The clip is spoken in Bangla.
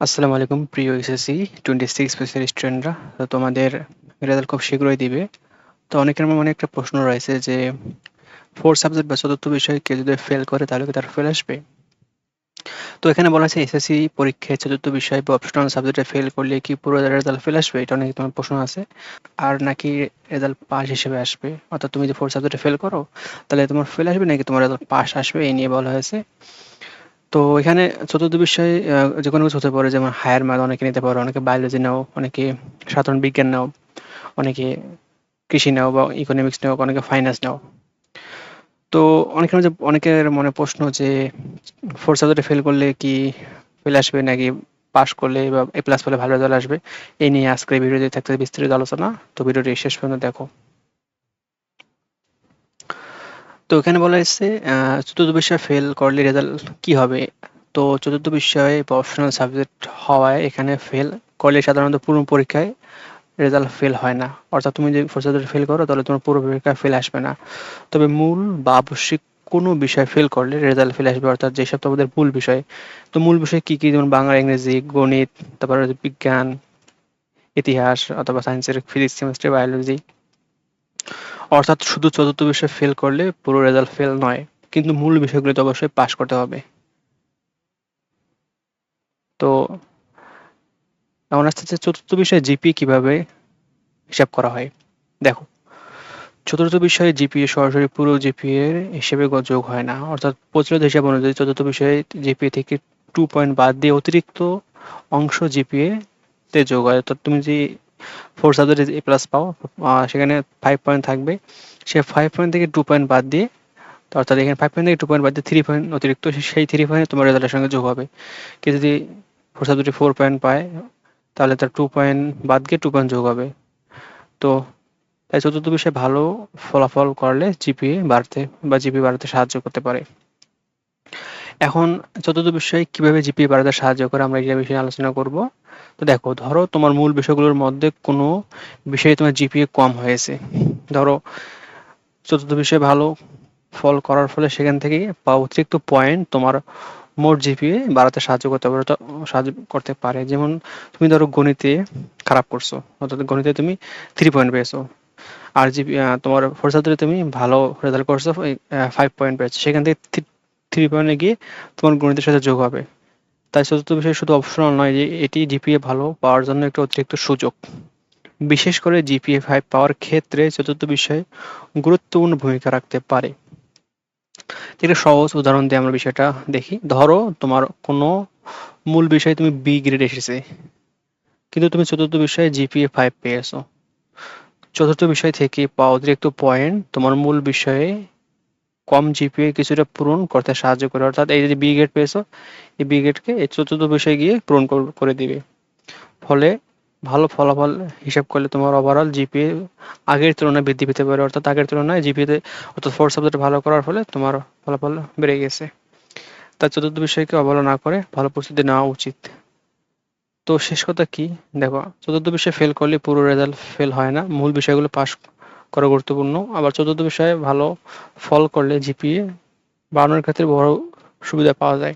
আসসালামু আলাইকুম প্রিয় এসএসসি 26 ব্যাচের স্টুডেন্টরা। তো তোমাদের রেজাল্ট খুব শীঘ্রই দিবে। তো অনেকের মনে একটা প্রশ্ন রয়েছে যে 4 সাবজেক্ট বা চতুর্থ বিষয়ে কেউ যদি ফেল করে তাহলে কি তার ফেল আসবে? তো এখানে বলা আছে এসএসসি পরীক্ষায় চতুর্থ বিষয় বা অপশনাল সাবজেক্টে ফেল করলে কি পুরো রেজাল্ট ফেল আসবে? এটা নিয়ে তোমার প্রশ্ন আছে। আর নাকি রেজাল্ট পাস হিসেবে আসবে? অর্থাৎ তুমি যদি 4 সাবজেক্টে ফেল করো তাহলে তোমার ফেল আসবে নাকি তোমার রেজাল্ট পাস আসবে এই নিয়ে বলা হয়েছে। তো এখানে চতুর্থ বিষয় যেকোনো কিছু হতে পারে, যেমন হায়ার ম্যাথ অনেকে নিতে পারে, অনেকে বায়োলজি নাও, অনেকে সাধারণ বিজ্ঞান নাও, অনেকে কৃষি নাও বা ইকোনমিক্স নাও, অনেকে ফাইন্যান্স নাও। তো অনেকের মনে প্রশ্ন যে 4 সাবজেক্টে ফেল করলে কি ফেল আসবে নাকি পাস করলে বা এ প্লাস পেলে ভালো রেজাল্ট আসবে? এই নিয়ে আজকের এই ভিডিওতে থাকতে বিস্তারিত আলোচনা। তো ভিডিওটি শেষ পর্যন্ত দেখো। তো এখানে বলা হয়েছে চতুর্থ বিষয়ে ফেল করলে রেজাল্ট কি হবে? তো চতুর্থ বিষয়ে বা অপশনাল সাবজেক্ট হওয়ায় এখানে ফেল করলে সাধারণত পুরো পরীক্ষায় রেজাল্ট ফেল হয় না। অর্থাৎ তুমি যদি ফোর্থ সাবজেক্টে ফেল করো তাহলে তোমার পুরো পরীক্ষায় ফেল আসবে না। তবে মূল বা আবশ্যিক কোনো বিষয় ফেল করলে রেজাল্ট ফেল আসবে, অর্থাৎ যেসব তোমাদের মূল বিষয়। তো মূল বিষয় কি কি? যেমন বাংলা, ইংরেজি, গণিত, তারপরে বিজ্ঞান, ইতিহাস অথবা সায়েন্সের ফিজিক্স, কেমিস্ট্রি, বায়োলজি। অর্থাৎ শুধু চতুর্থ বিষয় ফেল করলে পুরো রেজাল্ট ফেল নয়, কিন্তু মূল বিষয়গুলোতে অবশ্যই পাশ করতে হবে। তো এখন আসছে চতুর্থ বিষয়ে জিপিএ কিভাবে হিসাব করা হয়। দেখো, চতুর্থ বিষয়ে জিপিএ সরাসরি পুরো জিপিএ এর হিসেবে যোগ হয় না। অর্থাৎ প্রচলিত হিসাব অনুযায়ী চতুর্থ বিষয়ে জিপিএ থেকে 2 পয়েন্ট বাদ দিয়ে অতিরিক্ত অংশ জিপিএ তে যোগ হয়। অর্থাৎ তুমি যদি 4 সাবজেক্টে এ প্লাস পাও, সেখানে 5 পয়েন্ট থাকবে। সে 5 পয়েন্ট থেকে 2 পয়েন্ট বাদ দিয়ে, তো অর্থাৎ এখানে 5 পয়েন্ট থেকে 2 পয়েন্ট বাদ দিয়ে 3 পয়েন্ট অতিরিক্ত, সেই 3 পয়েন্ট তোমার রেজাল্টের সঙ্গে যোগ হবে। কেউ যদি 4 সাবজেক্টে 4 পয়েন্ট পায় তাহলে তার 2 পয়েন্ট বাদ গিয়ে 2 পয়েন্ট যোগ হবে। তো তাই চতুর্থ বিষয়ে ভালো ফলাফল করলে জিপিএ বাড়তে বা জিপিএ বাড়াতে সাহায্য করতে পারে। এখন চতুর্থ বিষয়ে কিভাবে জিপিএ বাড়াতে সাহায্য করে আমরা এই বিষয়ে আলোচনা করব। তো দেখো, ধরো তোমার মূল বিষয়গুলোর মধ্যে কোনো বিষয়ে তোমার জিপিএ কম হয়েছে। ধরো চতুর্থ বিষয়ে ভালো ফল করার ফলে সেখান থেকে পাওয়া অতিরিক্ত পয়েন্ট তোমার মোট জিপিএ বাড়াতে সাহায্য করতে পারে। যেমন তুমি ধরো গণিতে খারাপ করছো, অর্থাৎ গণিতে তুমি 3 পয়েন্ট পেয়েছো। আর তোমার ফোর্থ সাবজেক্টে তুমি ভালো রেজাল্ট করছো, 5 পয়েন্ট পেয়েছো, সেখান থেকে 3 পয়েন্টে গিয়ে তোমার গণিতের সাথে যোগ হবে। তাই চতুর্থ বিষয় শুধু অপশনাল নয়, যে এটি জিপিএ ভালো পাওয়ার জন্য একটা অতিরিক্ত সুযোগ। বিশেষ করে জিপিএ 5 পাওয়ার ক্ষেত্রে চতুর্থ বিষয় গুরুত্বপূর্ণ ভূমিকা রাখতে পারে। একটা সহজ উদাহরণ দিয়ে আমরা বিষয়টা দেখি। ধরো তোমার কোনো মূল বিষয়ে তুমি বি গ্রেড এসেছে, কিন্তু তুমি চতুর্থ বিষয়ে জিপিএ 5 পেয়েছো। চতুর্থ বিষয় থেকে পাওয়া অতিরিক্ত পয়েন্ট তোমার মূল বিষয়ে কম জিপিএ কিছুটা পূরণ করতে সাহায্য করে। অর্থাৎ এই যে বি গ্রেড পেয়েছো, এই বি গ্রেডকে এই চতুর্থ বিষয়ে গিয়ে পূরণ করে দিবে। ফলে ভালো ফলাফল হিসাব করলে তোমার ওভারঅল জিপিএ আগের তুলনায় বৃদ্ধি পেতে পারে। অর্থাৎ আগের তুলনায় জিপিএতে, অর্থাৎ ফোর্থ সাবজেক্টে ভালো করার ফলে তোমার ফলাফল বেড়ে গেছে। তাই চতুর্থ বিষয়কে অবহেলা না করে ভালো প্রস্তুতি নেওয়া উচিত। তো শেষ কথা কি? দেখো, চতুর্থ বিষয়ে ফেল করলে পুরো রেজাল্ট ফেল হয় না, মূল বিষয়গুলো পাস করা গুরুত্বপূর্ণ। আবার চতুর্থ বিষয়ে ভালো ফল করলে জিপিএ বাড়ানোর ক্ষেত্রে বড় সুবিধা পাওয়া যায়।